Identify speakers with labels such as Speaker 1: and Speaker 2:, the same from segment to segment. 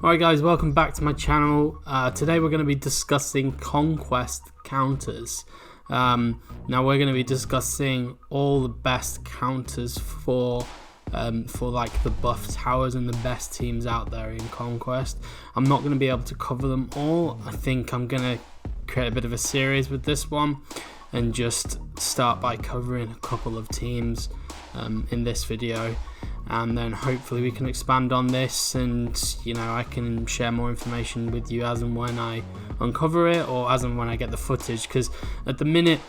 Speaker 1: Alright guys, welcome back to my channel. Today we're going to be discussing Conquest counters. Now we're going to be discussing all the best counters for like the buff towers and the best teams out there in Conquest. I'm not going to be able to cover them all. I think I'm going to create a bit of a series with this one and just start by covering a couple of teams in this video. And then hopefully we can expand on this, and I can share more information with you as and when I uncover it, or as and when I get the footage, because at the minute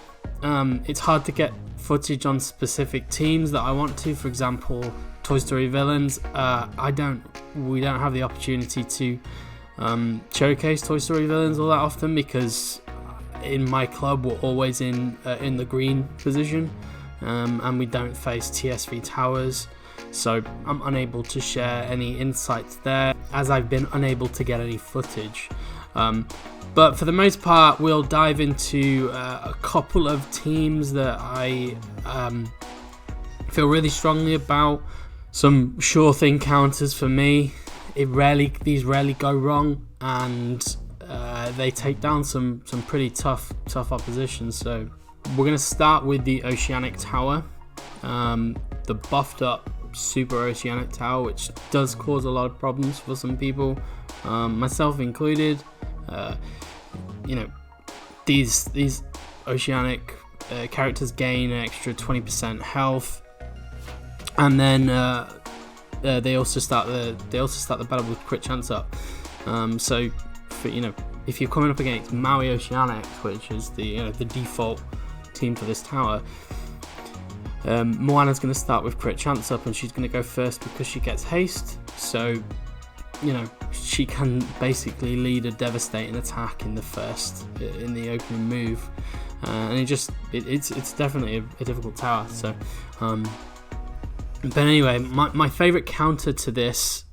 Speaker 1: it's hard to get footage on specific teams that I want to. For example, Toy Story villains, we don't have the opportunity to showcase Toy Story villains all that often, because in my club we're always in the green position, and we don't face TSV towers. So I'm unable to share any insights there, as I've been unable to get any footage. But for the most part, we'll dive into a couple of teams that I feel really strongly about. Some sure thing counters for me. These rarely go wrong, and they take down some pretty tough opposition. So we're going to start with the Oceanic tower, the buffed up super Oceanic tower, which does cause a lot of problems for some people, myself included. These Oceanic characters gain an extra 20% health, and then they also start the battle with crit chance up. So if you're coming up against Maui Oceanics, which is the default team for this tower, Moana's going to start with crit chance up, and she's going to go first because she gets haste. So she can basically lead a devastating attack in the opening move, and it's definitely a difficult tower. So but anyway, my favorite counter to this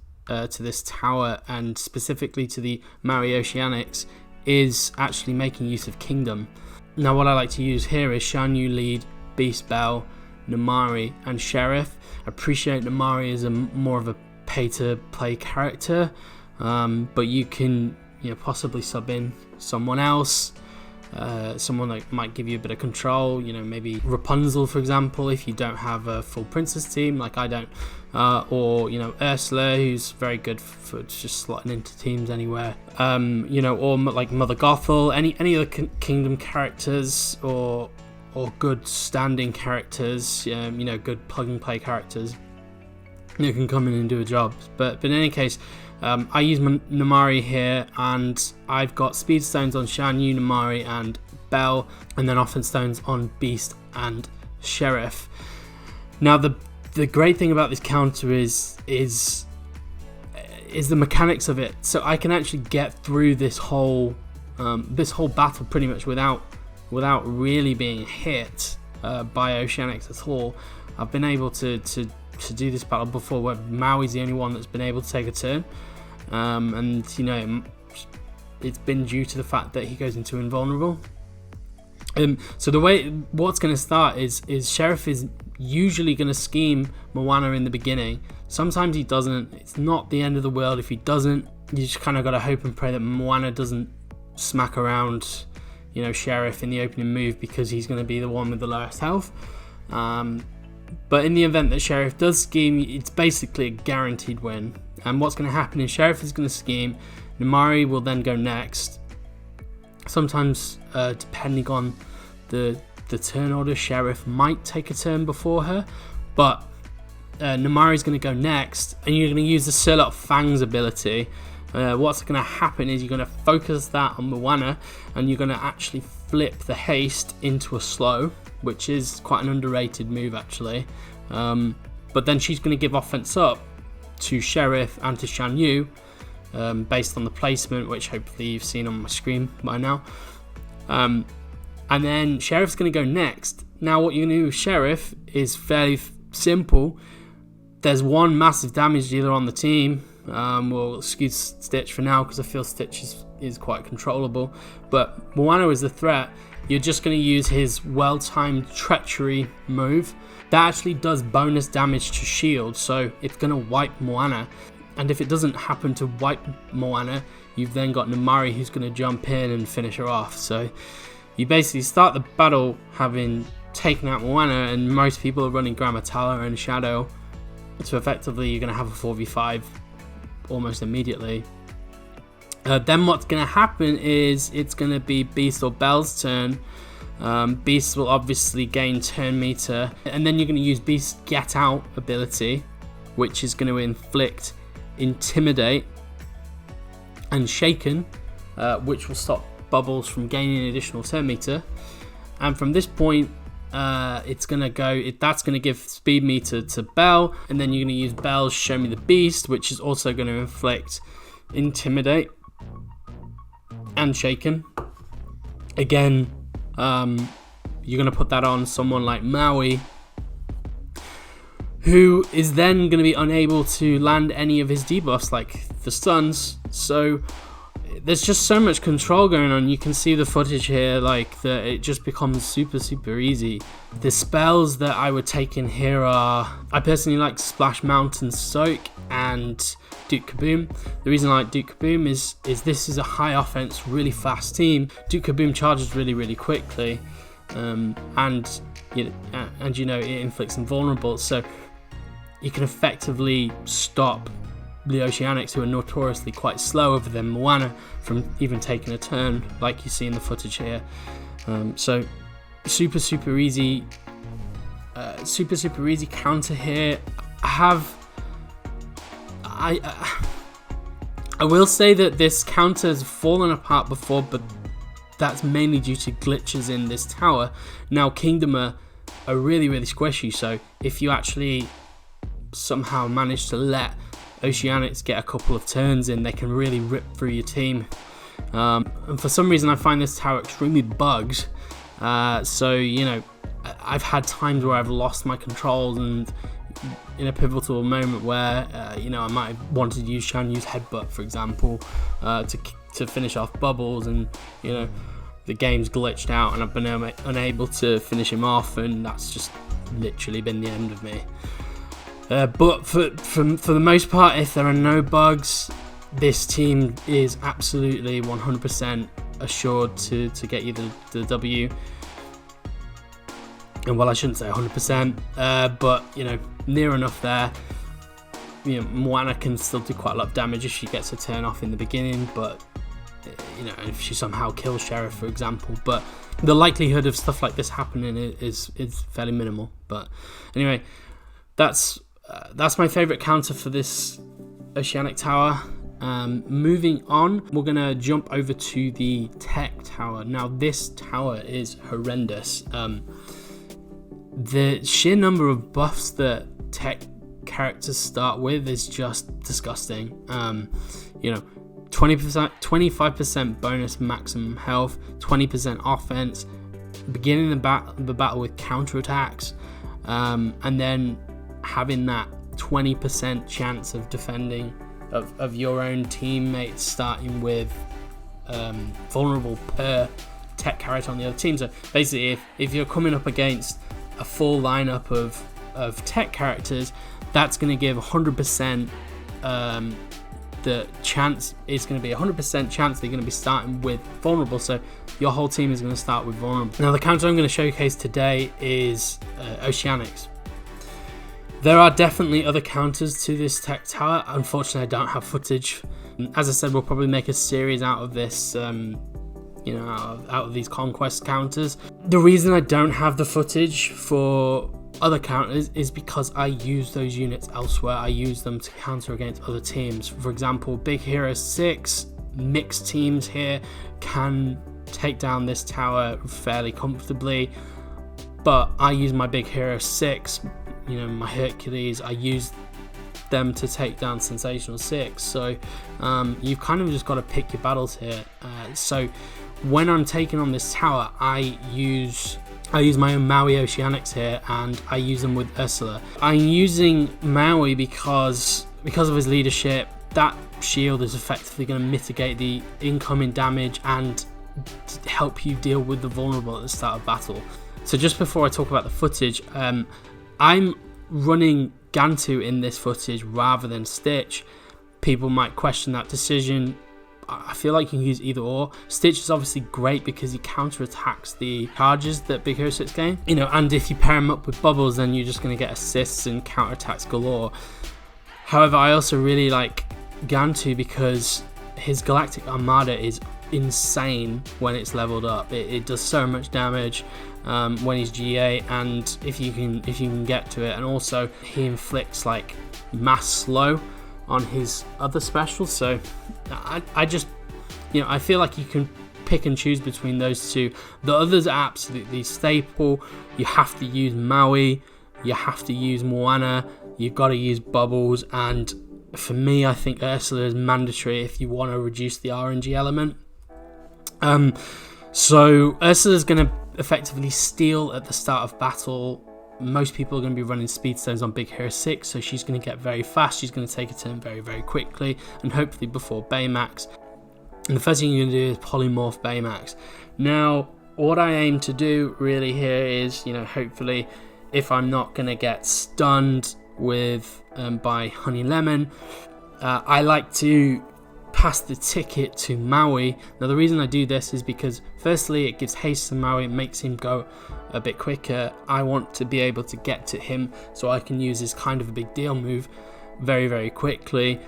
Speaker 1: tower, and specifically to the Maui Oceanics, is actually making use of Kingdom. Now what I like to use here is Shan Yu lead, Beast Belle, Namari, and Sheriff. I appreciate Namari is more of a pay-to-play character, but you can possibly sub in someone else, someone that might give you a bit of control. Maybe Rapunzel, for example, if you don't have a full princess team like I don't, or Ursula, who's very good for just slotting into teams anywhere, or like Mother Gothel, any other Kingdom characters, or good standing characters, good plug and play characters who can come in and do a job. But in any case, I use Namari here, and I've got speed stones on Shan Yu, Namari, and Belle, and then offense stones on Beast and Sheriff. Now the great thing about this counter is the mechanics of it. So I can actually get through this whole battle pretty much without really being hit by Oceanics at all. I've been able to do this battle before, where Maui's the only one that's been able to take a turn, and it's been due to the fact that he goes into invulnerable. So what's going to start is Sheriff is usually going to scheme Moana in the beginning. Sometimes he doesn't. It's not the end of the world if he doesn't. You just kind of got to hope and pray that Moana doesn't smack around Sheriff in the opening move, because he's going to be the one with the lowest health. But in the event that Sheriff does scheme, it's basically a guaranteed win. And what's going to happen is Sheriff is going to scheme, Namari will then go next. Sometimes, depending on the turn order, Sheriff might take a turn before her, but Namari's going to go next, and you're going to use the Surlot Fangs ability. What's going to happen is you're going to focus that on Moana, and you're going to actually flip the haste into a slow, which is quite an underrated move actually. But then she's going to give offense up to Sheriff and to Shan Yu, based on the placement, which hopefully you've seen on my screen by now. And then Sheriff's going to go next. Now what you're going to do with Sheriff is fairly simple. There's one massive damage dealer on the team. We'll excuse Stitch for now, because I feel Stitch is quite controllable, but Moana is the threat. You're just going to use his well-timed treachery move. That actually does bonus damage to shield, so it's going to wipe Moana. And if it doesn't happen to wipe Moana, you've then got Namari who's going to jump in and finish her off. So you basically start the battle having taken out Moana, and most people are running Grammatala and Shadow. So effectively you're going to have a 4v5 almost immediately. Then what's going to happen is it's going to be Beast or Belle's turn. Beast will obviously gain turn meter, and then you're going to use Beast's Get Out ability, which is going to inflict Intimidate and Shaken, which will stop Bubbles from gaining additional turn meter. And from this point, it's going to go. That's going to give speed meter to Belle, and then you're going to use Belle's Show Me the Beast, which is also going to inflict Intimidate and Shaken. Again, you're going to put that on someone like Maui, who is then going to be unable to land any of his debuffs, like the stuns. So there's just so much control going on. You can see the footage here, like that it just becomes super easy. The spells that I would take in here are, I personally like Splash Mountain Soak and Duke Kaboom. The reason I like Duke Kaboom is this is a high offense, really fast team. Duke Kaboom charges really quickly, and it inflicts invulnerable, so you can effectively stop the Oceanics, who are notoriously quite slow over than Moana, from even taking a turn, like you see in the footage here. So super easy, super easy counter here. I will say that this counter has fallen apart before, but that's mainly due to glitches in this tower. Now Kingdom are really squishy, so if you actually somehow manage to let Oceanics get a couple of turns in, they can really rip through your team. And for some reason I find this tower extremely bugged, so you know, I've had times where I've lost my controls, and in a pivotal moment where you know, I might have wanted to use Headbutt, for example, to finish off Bubbles, and you know, the game's glitched out and I've been unable to finish him off, and that's just literally been the end of me. But for the most part, if there are no bugs, this team is absolutely 100% assured to get you the W. And well, I shouldn't say 100%, but you know, near enough there. You know, Moana can still do quite a lot of damage if she gets a turn off in the beginning, but you know, if she somehow kills Sheriff, for example. But the likelihood of stuff like this happening is fairly minimal. But anyway, that's my favorite counter for this Oceanic tower. Moving on, we're gonna jump over to the Tech tower. Now this tower is horrendous. The sheer number of buffs that Tech characters start with is just disgusting. You know, 20%, 25% bonus maximum health, 20% offense, beginning the battle with counterattacks, and then having that 20% chance of defending of your own teammates starting with vulnerable per Tech character on the other team. So basically, if you're coming up against a full lineup of Tech characters, that's going to give 100%. The chance is going to be 100% chance they're going to be starting with vulnerable, so your whole team is going to start with vulnerable. Now the counter I'm going to showcase today is Oceanics. There are definitely other counters to this Tech tower. Unfortunately, I don't have footage. As I said, we'll probably make a series out of this, you know, out of these Conquest counters. The reason I don't have the footage for other counters is because I use those units elsewhere. I use them to counter against other teams. For example, Big Hero 6 mixed teams here can take down this tower fairly comfortably, but I use my Big Hero 6, you know, my Hercules, I use them to take down Sensational 6. So you've kind of just got to pick your battles here. So when I'm taking on this tower, I use my own Maui Oceanics here, and I use them with Ursula. I'm using Maui because of his leadership. That shield is effectively going to mitigate the incoming damage and help you deal with the vulnerable at the start of battle. So just before I talk about the footage, I'm running Gantu in this footage rather than Stitch people might question that decision. I feel like you can use either or. Stitch is obviously great because he counterattacks the charges that Big Hero 6 gain. You know, and if you pair him up with Bubbles, then you're just going to get assists and counterattacks galore. However, I also really like Gantu because his Galactic Armada is insane when it's leveled up. It does so much damage when he's GA, and if you can get to it, and also he inflicts like mass slow on his other specials. So I just, you know, I feel like you can pick and choose between those two. The others are absolutely staple. You have to use Maui, you have to use Moana, you've got to use Bubbles, and for me, I think Ursula is mandatory if you want to reduce the RNG element. So Ursula's going to effectively steal at the start of battle. Most people are going to be running speed stones on Big Hero 6, so she's going to get very fast. She's going to take a turn very, very quickly, and hopefully before Baymax. And the first thing you're going to do is polymorph Baymax. Now, what I aim to do really here is, you know, hopefully, if I'm not going to get stunned with by Honey Lemon, I like to pass the ticket to Maui. Now the reason I do this is because firstly it gives haste to Maui, it makes him go a bit quicker. I want to be able to get to him so I can use his kind of a big deal move very, very quickly.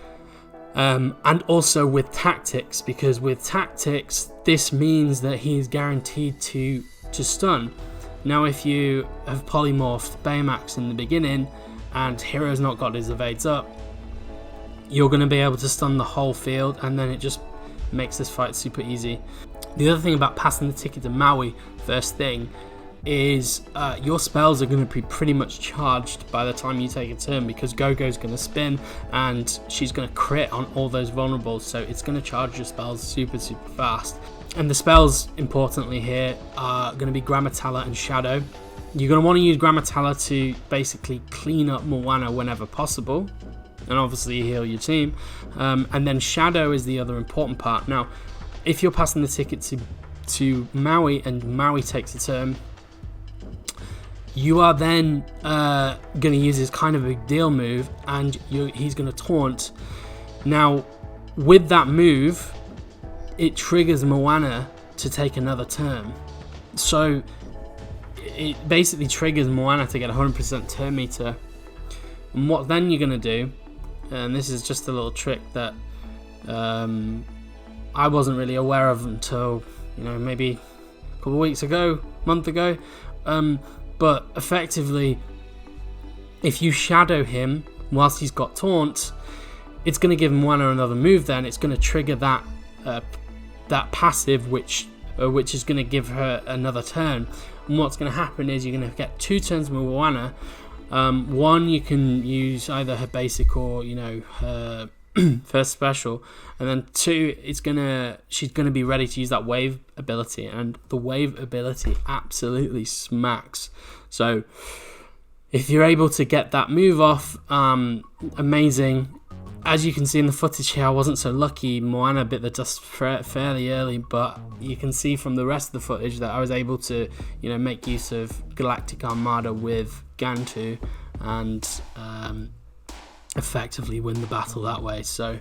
Speaker 1: And also with tactics, because with tactics this means that he is guaranteed to stun. Now if you have polymorphed Baymax in the beginning and Hero's not got his evades up, you're going to be able to stun the whole field, and then it just makes this fight super easy. The other thing about passing the ticket to Maui first thing is your spells are going to be pretty much charged by the time you take a turn, because Go-Go's going to spin and she's going to crit on all those vulnerables, so it's going to charge your spells super, super fast. And the spells, importantly here, are going to be Grammatala and Shadow. You're going to want to use Grammatala to basically clean up Moana whenever possible, and obviously heal your team, and then Shadow is the other important part. Now if you're passing the ticket to Maui and Maui takes a turn, you are then going to use his kind of big deal move, and he's going to taunt. Now with that move it triggers Moana to take another turn, so it basically triggers Moana to get 100% turn meter. And what then you're going to do, and this is just a little trick that I wasn't really aware of until, you know, maybe a couple of weeks ago, month ago, but effectively if you shadow him whilst he's got taunt, it's going to give Moana another move. Then it's going to trigger that passive, which is going to give her another turn. And what's going to happen is you're going to get 2 turns with Moana. One, you can use either her basic or, you know, her first special, and then 2, she's gonna be ready to use that wave ability, and the wave ability absolutely smacks. So if you're able to get that move off, amazing. As you can see in the footage here, I wasn't so lucky. Moana bit the dust fairly early, but you can see from the rest of the footage that I was able to, you know, make use of Galactic Armada with Gantu and effectively win the battle that way. So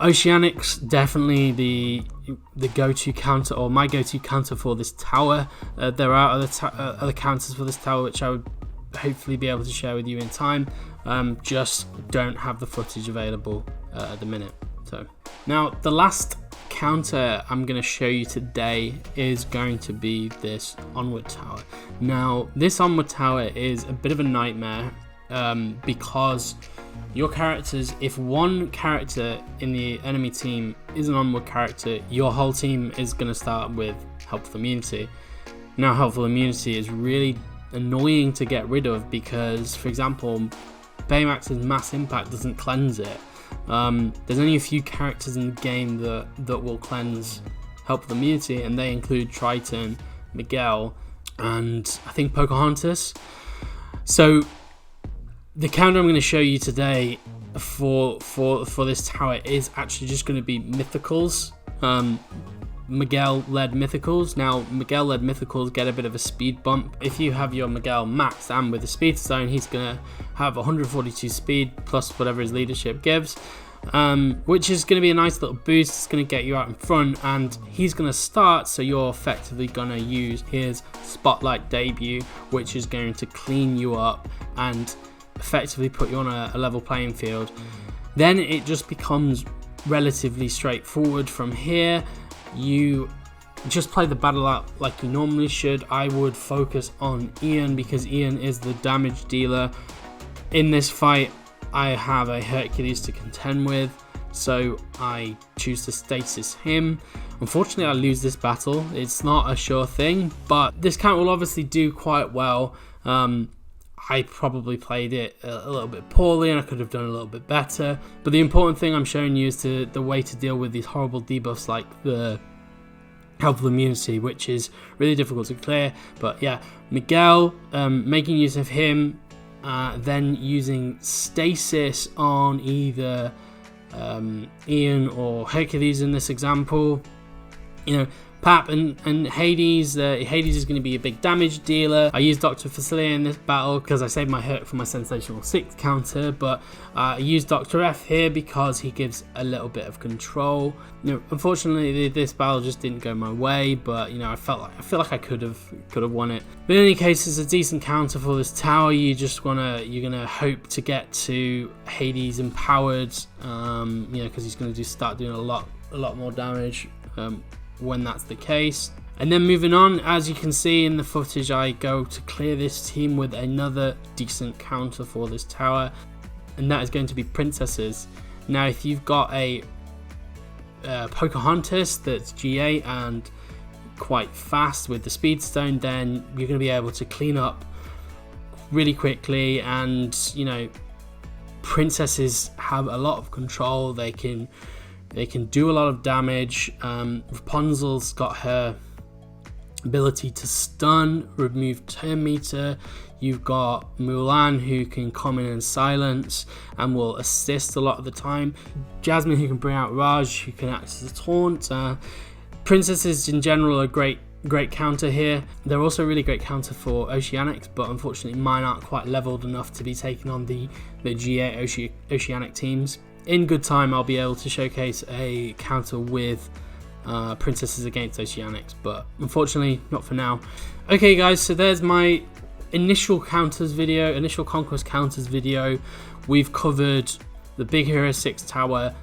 Speaker 1: Oceanics definitely the go-to counter, or my go-to counter for this tower. There are other counters for this tower which I would hopefully be able to share with you in time. Just don't have the footage available at the minute. So now the last counter I'm going to show you today is going to be this Onward tower. Now this Onward tower is a bit of a nightmare because your characters, if one character in the enemy team is an Onward character, your whole team is going to start with Helpful Immunity. Now Helpful Immunity is really annoying to get rid of because, for example, Baymax's Mass Impact doesn't cleanse it. There's only a few characters in the game that will cleanse Helpful Immunity, and they include Triton, Miguel, and I think Pocahontas. So the counter I'm going to show you today for this tower is actually just going to be Mythicals. Miguel-led Mythicals. Now, Miguel-led Mythicals get a bit of a speed bump. If you have your Miguel maxed and with a speed stone, he's going to have 142 speed plus whatever his leadership gives, which is going to be a nice little boost. It's going to get you out in front, and he's going to start, so you're effectively going to use his Spotlight debut, which is going to clean you up and effectively put you on a level playing field. Then it just becomes relatively straightforward from here. You just play the battle out like you normally should. I would focus on Ian because Ian is the damage dealer. In this fight, I have a Hercules to contend with, so I choose to stasis him. Unfortunately, I lose this battle. It's not a sure thing, but this count will obviously do quite well. I probably played it a little bit poorly and I could have done a little bit better. But the important thing I'm showing you is the way to deal with these horrible debuffs like the helpful immunity, which is really difficult to clear. But yeah, Miguel, making use of him, then using stasis on either Ian or Hercules in this example. You know, Pap and Hades. Hades is going to be a big damage dealer. I used Dr. Facilier in this battle because I saved my hurt for my Sensational 6 counter, but I used Dr. F here because he gives a little bit of control. You know, unfortunately, this battle just didn't go my way, but you know, I feel like I could have won it. But in any case, it's a decent counter for this tower. You're gonna hope to get to Hades empowered, you know, because he's gonna start doing a lot more damage. When that's the case. And then moving on, as you can see in the footage, I go to clear this team with another decent counter for this tower, and that is going to be princesses. Now, if you've got a Pocahontas that's GA and quite fast with the speed stone, then you're going to be able to clean up really quickly. And you know, princesses have a lot of control. They can do a lot of damage. Rapunzel's got her ability to stun, remove turn meter. You've got Mulan, who can come in and silence and will assist a lot of the time. Jasmine, who can bring out Raj, who can act as a taunt. Princesses in general are great counter here. They're also a really great counter for Oceanics, but unfortunately mine aren't quite leveled enough to be taking on the GA Oceanic teams. In good time, I'll be able to showcase a counter with princesses against Oceanics, but unfortunately not for now. Okay guys, so there's my initial conquest counters video. We've covered the Big Hero 6 tower,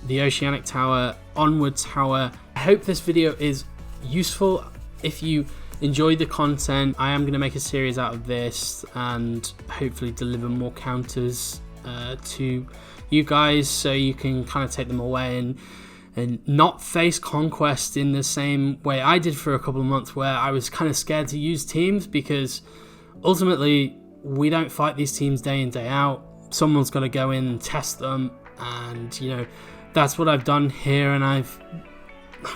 Speaker 1: the Oceanic tower, Onward tower. I hope this video is useful. If you enjoyed the content, I am going to make a series out of this and hopefully deliver more counters to you guys, so you can kind of take them away and not face Conquest in the same way I did for a couple of months, where I was kind of scared to use teams, because ultimately we don't fight these teams day in day out. Someone's got to go in and test them, and you know, that's what I've done here. And I've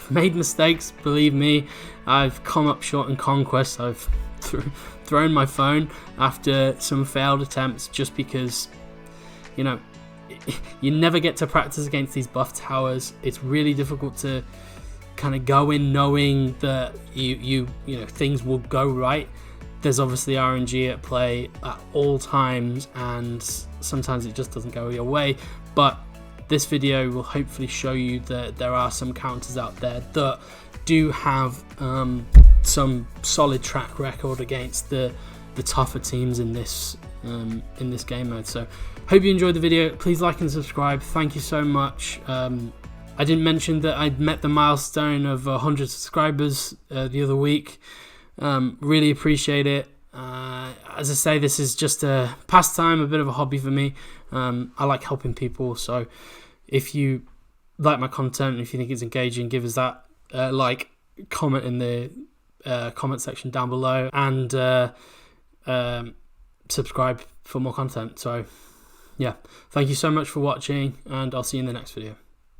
Speaker 1: made mistakes, believe me. I've come up short in Conquest. I've thrown my phone after some failed attempts just because, you know, you never get to practice against these buff towers. It's really difficult to kind of go in knowing that you know things will go right. There's obviously RNG at play at all times, and sometimes it just doesn't go your way. But this video will hopefully show you that there are some counters out there that do have some solid track record against the tougher teams in this game mode. So hope you enjoyed the video. Please like and subscribe. Thank you so much. I didn't mention that I'd met the milestone of 100 subscribers the other week. Really appreciate it. As I say, this is just a pastime, a bit of a hobby for me. I like helping people, so if you like my content, if you think it's engaging, give us that like, comment in the comment section down below, and subscribe for more content. So yeah, thank you so much for watching, and I'll see you in the next video.